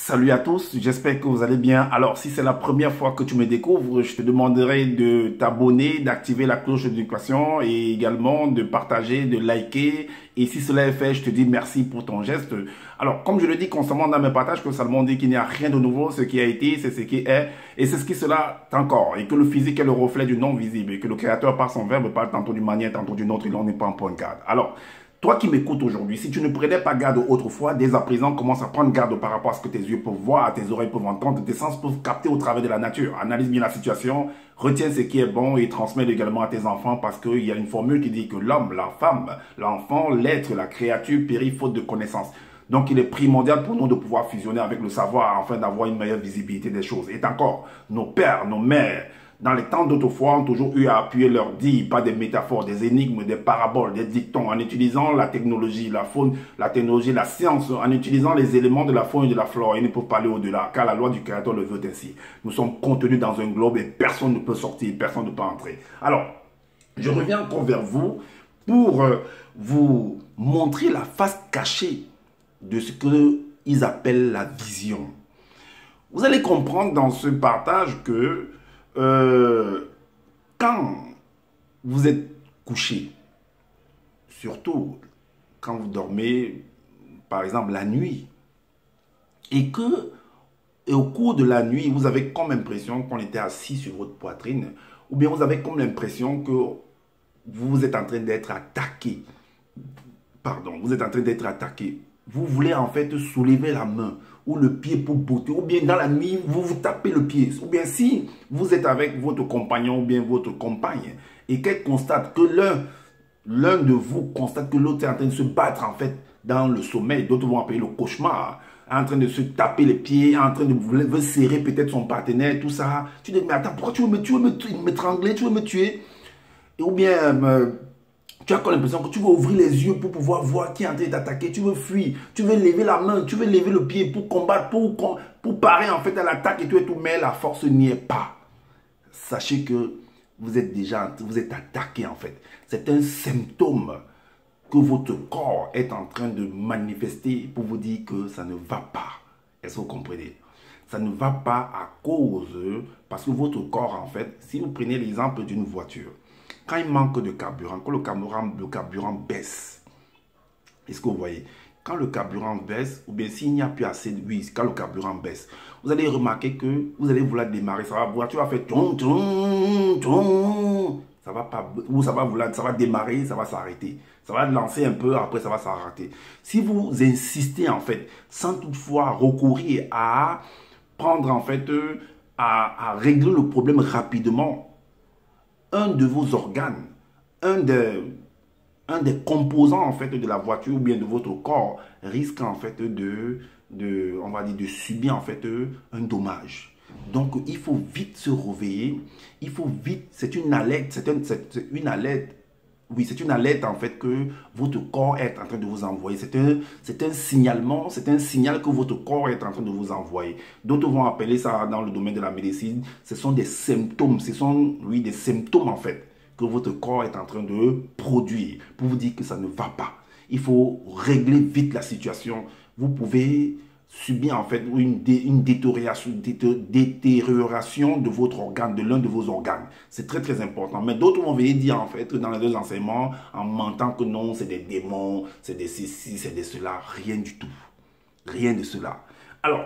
Salut à tous, j'espère que vous allez bien. Alors, si c'est la première fois que tu me découvres, je te demanderai de t'abonner, d'activer la cloche de notification et également de partager, de liker. Et si cela est fait, je te dis merci pour ton geste. Alors, comme je le dis constamment dans mes partages, que Salomon dit qu'il n'y a rien de nouveau, ce qui a été, c'est ce qui est, et c'est ce qui sera encore. Et que le physique est le reflet du non visible, et que le Créateur par son verbe parle tantôt d'une manière, tantôt d'une autre, il n'en est pas en point de garde. Alors, toi qui m'écoutes aujourd'hui, si tu ne prenais pas garde autrefois, dès à présent, commence à prendre garde par rapport à ce que tes yeux peuvent voir, tes oreilles peuvent entendre, tes sens peuvent capter au travers de la nature. Analyse bien la situation, retiens ce qui est bon et transmets également à tes enfants parce qu'il y a une formule qui dit que l'homme, la femme, l'enfant, l'être, la créature périt faute de connaissance. Donc, il est primordial pour nous de pouvoir fusionner avec le savoir afin d'avoir une meilleure visibilité des choses. Et encore, nos pères, nos mères, dans les temps d'autrefois, ont toujours eu à appuyer leur dit, pas des métaphores, des énigmes, des paraboles, des dictons, en utilisant la technologie, la faune, la technologie, la science, en utilisant les éléments de la faune et de la flore. Ils ne peuvent pas aller au-delà, car la loi du Créateur le veut ainsi. Nous sommes contenus dans un globe et personne ne peut sortir, personne ne peut entrer. Alors, je reviens encore vers vous pour vous montrer la face cachée de ce qu'ils appellent la vision. Vous allez comprendre dans ce partage que quand vous êtes couché, surtout quand vous dormez, par exemple la nuit, et au cours de la nuit, vous avez comme l'impression qu'on était assis sur votre poitrine, ou bien vous avez comme l'impression que vous êtes en train d'être attaqué. Pardon, vous êtes en train d'être attaqué. Vous voulez en fait soulever la main ou le pied pour botter, ou bien dans la nuit, vous vous tapez le pied. Ou bien si vous êtes avec votre compagnon ou bien votre compagne et qu'elle constate que l'un de vous constate que l'autre est en train de se battre en fait dans le sommeil, d'autres vont appeler le cauchemar, en train de se taper les pieds, en train de vouloir serrer peut-être son partenaire, tout ça. Tu dis, mais attends, pourquoi tu veux m'étrangler, tu veux me tuer? Ou bien... tu as comme l'impression que tu veux ouvrir les yeux pour pouvoir voir qui est en train d'attaquer. Tu veux fuir, tu veux lever la main, tu veux lever le pied pour combattre, pour parer en fait à l'attaque et tout et tout. Mais la force n'y est pas. Sachez que vous êtes attaqué en fait. C'est un symptôme que votre corps est en train de manifester pour vous dire que ça ne va pas. Est-ce que vous comprenez? Ça ne va pas à cause, parce que votre corps en fait, si vous prenez l'exemple d'une voiture, quand il manque de carburant, quand le carburant baisse, est-ce que vous voyez? Quand le carburant baisse, ou bien s'il n'y a plus assez de huile, quand le carburant baisse, vous allez remarquer que vous allez vouloir démarrer, ça va, la voiture va faire tchon, tchon, tchon. Ça va pas, ou ça va démarrer, ça va s'arrêter. Ça va lancer un peu, après ça va s'arrêter. Si vous insistez en fait, sans toutefois recourir à prendre en fait, à régler le problème rapidement, un de vos organes, un des composants en fait de la voiture ou bien de votre corps risque en fait on va dire de subir en fait un dommage. Donc il faut vite se réveiller, il faut vite, c'est une alerte, c'est une alerte. Oui, c'est une alerte en fait que votre corps est en train de vous envoyer. C'est un signalement, c'est un signal que votre corps est en train de vous envoyer. D'autres vont appeler ça dans le domaine de la médecine. Ce sont des symptômes, ce sont, oui, des symptômes en fait que votre corps est en train de produire pour vous dire que ça ne va pas. Il faut régler vite la situation. Vous pouvez subir en fait une détérioration de votre organe, de l'un de vos organes. C'est très très important. Mais d'autres vont venir dire en fait dans les deux enseignements en mentant que non, c'est des démons, c'est des ceci, c'est des cela. Rien du tout. Rien de cela. Alors,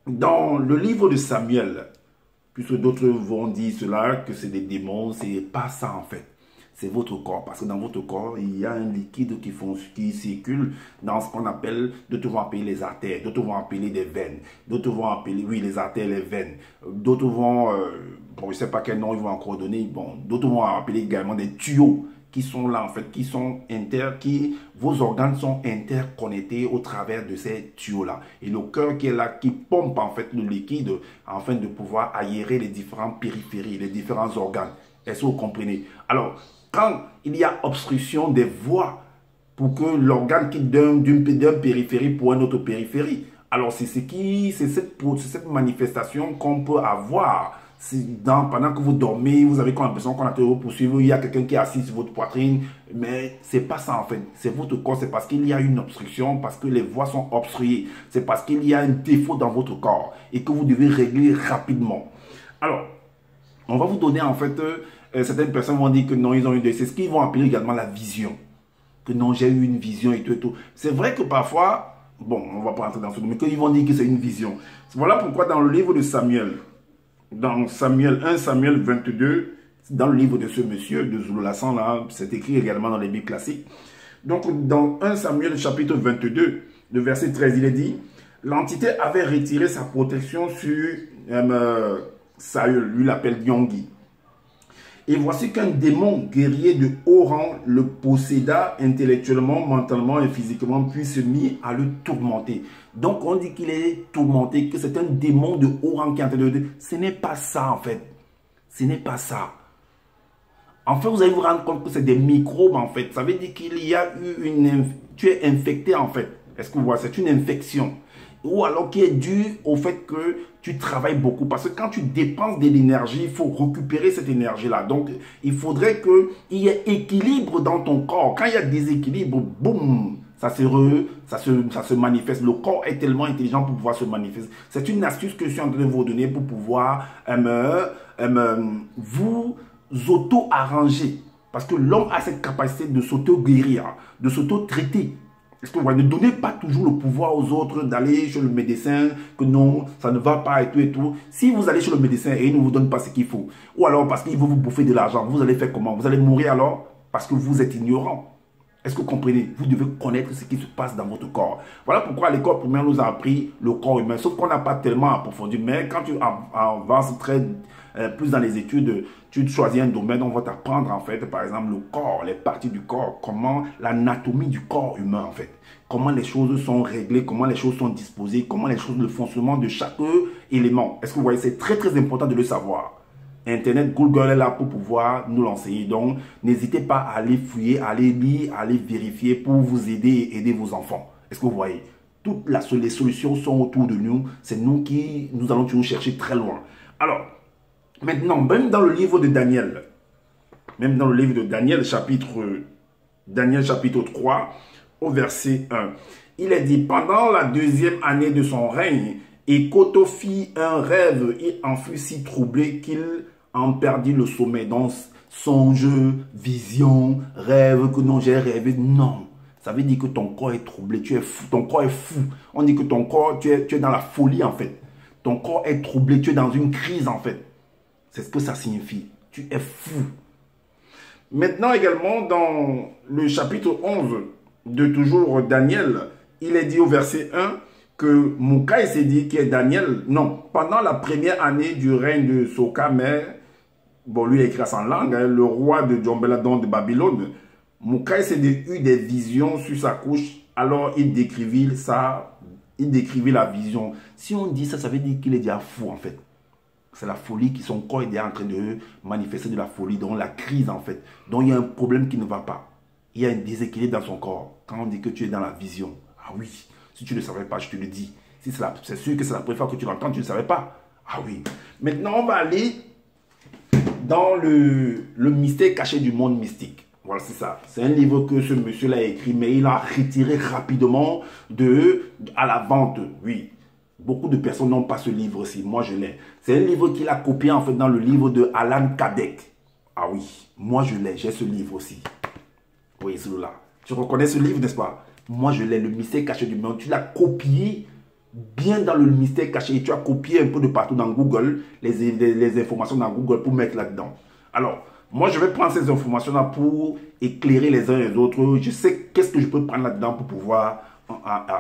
dans le livre de Samuel, puisque d'autres vont dire cela, que c'est des démons, c'est pas ça en fait. C'est votre corps. Parce que dans votre corps, il y a un liquide qui circule dans ce qu'on appelle, d'autres vont appeler les artères, d'autres vont appeler des veines, d'autres vont appeler, oui, les artères, les veines. D'autres vont, bon, je ne sais pas quel nom ils vont encore donner, bon, d'autres vont appeler également des tuyaux qui sont là en fait, vos organes sont interconnectés au travers de ces tuyaux-là. Et le cœur qui est là, qui pompe en fait le liquide afin de pouvoir aérer les différents périphéries, les différents organes. Est-ce que vous comprenez? Alors, quand il y a obstruction des voies pour que l'organe quitte d'un périphérie pour une autre périphérie, alors c'est cette manifestation qu'on peut avoir Pendant que vous dormez, vous avez l'impression qu'on a de vous poursuivre, il y a quelqu'un qui est assis sur votre poitrine, mais c'est pas ça en fait. C'est votre corps, c'est parce qu'il y a une obstruction, parce que les voies sont obstruées, c'est parce qu'il y a un défaut dans votre corps et que vous devez régler rapidement. Alors, on va vous donner en fait, certaines personnes vont dire que non, ils ont eu c'est ce qu'ils vont appeler également la vision. Que non, j'ai eu une vision et tout et tout. C'est vrai que parfois, bon, on va pas rentrer dans ce domaine, mais qu'ils vont dire que c'est une vision. Voilà pourquoi dans le livre de Samuel, dans Samuel 1 Samuel 22, dans le livre de ce monsieur, de Zululassan, là, c'est écrit également dans les Bibles classiques. Donc, dans 1 Samuel chapitre 22, le verset 13, il est dit, l'entité avait retiré sa protection sur Saül, lui l'appelle Yongi. Et voici qu'un démon guerrier de haut rang le posséda intellectuellement, mentalement et physiquement, puis se mit à le tourmenter. Donc on dit qu'il est tourmenté, que c'est un démon de haut rang qui est en train de dire. Ce n'est pas ça en fait. Ce n'est pas ça. En fait, vous allez vous rendre compte que c'est des microbes en fait. Ça veut dire qu'il y a eu une... Tu es infecté en fait. Est-ce que vous voyez? C'est une infection. Ou alors qui est dû au fait que tu travailles beaucoup. Parce que quand tu dépenses de l'énergie, il faut récupérer cette énergie-là. Donc, il faudrait qu'il y ait équilibre dans ton corps. Quand il y a déséquilibre, boum, ça se manifeste. Le corps est tellement intelligent pour pouvoir se manifester. C'est une astuce que je suis en train de vous donner pour pouvoir vous auto-arranger. Parce que l'homme a cette capacité de s'auto-guérir, de s'auto-traiter. Est-ce que vous ne donnez pas toujours le pouvoir aux autres d'aller chez le médecin, que non, ça ne va pas et tout et tout. Si vous allez chez le médecin et il ne vous donne pas ce qu'il faut, ou alors parce qu'il veut vous bouffer de l'argent, vous allez faire comment? Vous allez mourir alors parce que vous êtes ignorant. Est-ce que vous comprenez? Vous devez connaître ce qui se passe dans votre corps. Voilà pourquoi à l'école primaire nous a appris le corps humain. Sauf qu'on n'a pas tellement approfondi. Mais quand tu avances plus dans les études, tu choisis un domaine, on va t'apprendre en fait, par exemple, le corps, les parties du corps, comment l'anatomie du corps humain en fait. Comment les choses sont réglées, comment les choses sont disposées, comment les choses, le fonctionnement de chaque élément. Est-ce que vous voyez? C'est très très important de le savoir. Internet, Google est là pour pouvoir nous l'enseigner. Donc, n'hésitez pas à aller fouiller, à aller lire, à aller vérifier pour vous aider et aider vos enfants. Est-ce que vous voyez? Toutes les solutions sont autour de nous. C'est nous qui nous allons toujours chercher très loin. Alors, maintenant, même dans le livre de Daniel, Daniel chapitre 3, au verset 1, il est dit, pendant la 2e année de son règne, Ekoto fit un rêve et en fut si troublé qu'il en perdit le sommeil. Donc, songe, vision, rêve, que non, j'ai rêvé. Non, ça veut dire que ton corps est troublé, tu es fou, ton corps est fou. On dit que ton corps, tu es dans la folie en fait. Ton corps est troublé, tu es dans une crise en fait. C'est ce que ça signifie. Tu es fou. Maintenant également, dans le chapitre 11 de toujours Daniel, il est dit au verset 1 que Moukaï s'est dit qui est Daniel. Non, pendant la première année du règne de Sokamer, bon, lui il a écrit à sa langue, hein, le roi de Djombeladon de Babylone, Moukaï s'est eu des visions sur sa couche, alors il décrivit la vision. Si on dit ça, ça veut dire qu'il est déjà fou en fait. C'est la folie, qui son corps est déjà en train de manifester de la folie, donc la crise en fait. Donc il y a un problème qui ne va pas. Il y a un déséquilibre dans son corps. Quand on dit que tu es dans la vision, ah oui, si tu ne le savais pas, je te le dis. Si c'est sûr que c'est la première fois que tu l'entends, tu ne le savais pas. Ah oui. Maintenant, on va aller dans le mystère caché du monde mystique. Voilà, c'est ça. C'est un livre que ce monsieur-là a écrit, mais il a retiré rapidement à la vente. Oui. Beaucoup de personnes n'ont pas ce livre-ci. Moi, je l'ai. C'est un livre qu'il a copié en fait dans le livre de Alan Kardec. Ah oui, moi je l'ai. J'ai ce livre aussi. Oui, celui-là. Tu reconnais ce livre, n'est-ce pas? Moi, je l'ai. Le mystère caché du monde. Tu l'as copié bien dans le mystère caché. Et tu as copié un peu de partout dans Google, les informations dans Google pour mettre là-dedans. Alors, moi, je vais prendre ces informations-là pour éclairer les uns et les autres. Je sais qu'est-ce que je peux prendre là-dedans pour pouvoir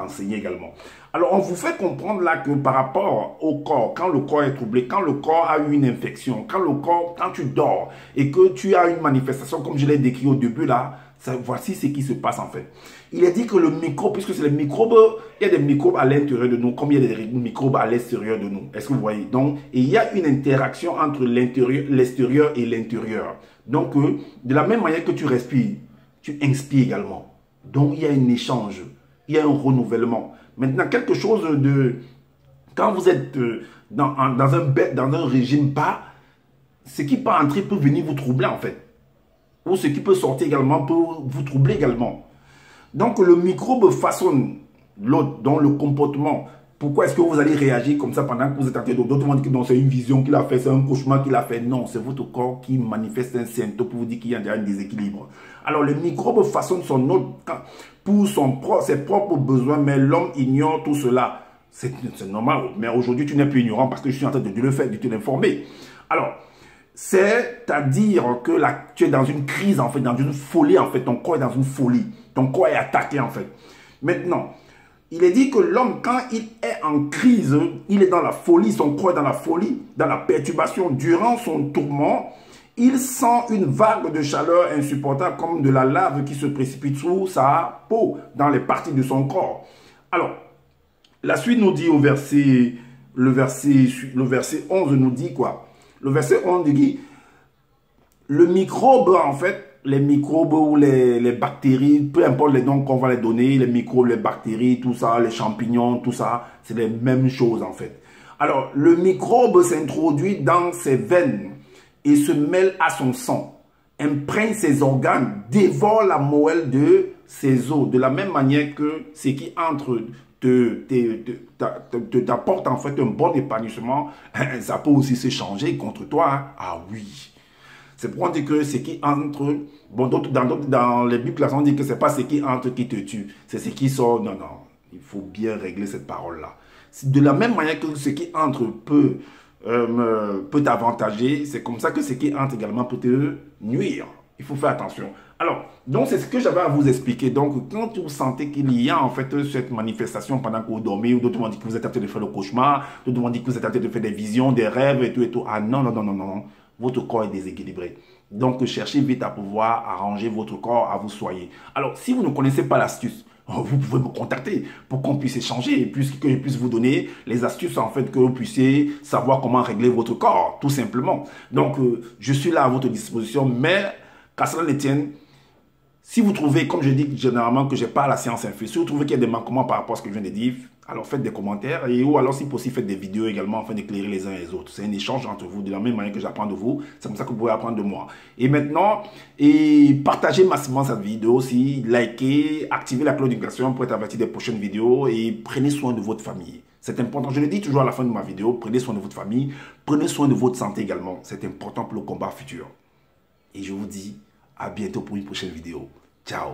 enseigner également. Alors, on vous fait comprendre là que par rapport au corps, quand le corps est troublé, quand le corps a eu une infection, quand tu dors et que tu as une manifestation, comme je l'ai décrit au début là, voici ce qui se passe en fait. Il est dit que le microbe, puisque c'est les microbes, il y a des microbes à l'intérieur de nous, comme il y a des microbes à l'extérieur de nous. Est-ce que vous voyez? Donc, il y a une interaction entre l'extérieur et l'intérieur. Donc, de la même manière que tu respires, tu inspires également. Donc, il y a un échange, il y a un renouvellement. Maintenant, quelque chose de... Quand vous êtes dans un régime bas, ce qui peut entrer peut venir vous troubler en fait. Ou ce qui peut sortir également peut vous troubler également. Donc le microbe façonne l'autre dans le comportement. Pourquoi est-ce que vous allez réagir comme ça pendant que vous êtes en train de... D'autres vont dire que c'est une vision qu'il a fait, c'est un cauchemar qu'il a fait. Non, c'est votre corps qui manifeste un symptôme pour vous dire qu'il y a déjà un déséquilibre. Alors le microbe façonne son autre pour ses propres besoins, mais l'homme ignore tout cela. C'est normal, mais aujourd'hui tu n'es plus ignorant parce que je suis en train de le faire, de te l'informer. Alors, c'est-à-dire que là, tu es dans une crise en fait, dans une folie en fait, ton corps est dans une folie. Ton corps est attaqué en fait. Maintenant, il est dit que l'homme, quand il est en crise, il est dans la folie, son corps est dans la folie, dans la perturbation. Durant son tourment, il sent une vague de chaleur insupportable comme de la lave qui se précipite sous sa peau, dans les parties de son corps. Alors, la suite nous dit au verset, le verset 11 nous dit quoi? Le verset 11 dit, le microbe en fait, les microbes ou les bactéries, peu importe les noms qu'on va les donner, les microbes, les bactéries, tout ça, les champignons, tout ça, c'est les mêmes choses en fait. Alors, le microbe s'introduit dans ses veines et se mêle à son sang, imprègne ses organes, dévore la moelle de ses os, de la même manière que ce qui entre t'apporte en fait un bon épanouissement, ça peut aussi se changer contre toi. Hein? Ah oui. C'est pour dire que ce qui entre, bon, dans les Bibles, on dit que ce n'est pas ce qui entre qui te tue, c'est ce qui sort. Non, non, il faut bien régler cette parole-là. De la même manière que ce qui entre peut t'avantager, c'est comme ça que ce qui entre également peut te nuire. Il faut faire attention. Alors, donc c'est ce que j'avais à vous expliquer. Donc, quand vous sentez qu'il y a en fait cette manifestation pendant que vous dormez, ou d'autres vont dire que vous êtes en train de faire le cauchemar, d'autres vont dire que vous êtes en train de faire des visions, des rêves et tout et tout. Ah non, non, non, non, non. Votre corps est déséquilibré. Donc, cherchez vite à pouvoir arranger votre corps à vous soigner. Alors, si vous ne connaissez pas l'astuce, vous pouvez me contacter pour qu'on puisse échanger et que je puisse vous donner les astuces en fait que vous puissiez savoir comment régler votre corps, tout simplement. Donc, je suis là à votre disposition, mais qu'à cela ne tienne, si vous trouvez, comme je dis généralement, que je n'ai pas la science infuse, si vous trouvez qu'il y a des manquements par rapport à ce que je viens de dire, alors faites des commentaires ou alors si possible faites des vidéos également afin d'éclairer les uns et les autres. C'est un échange entre vous de la même manière que j'apprends de vous. C'est comme ça que vous pouvez apprendre de moi. Et maintenant, partagez massivement cette vidéo aussi, likez, activez la cloche de notification pour être averti des prochaines vidéos et prenez soin de votre famille. C'est important, je le dis toujours à la fin de ma vidéo, prenez soin de votre famille, prenez soin de votre santé également. C'est important pour le combat futur. Et je vous dis à bientôt pour une prochaine vidéo. Ciao.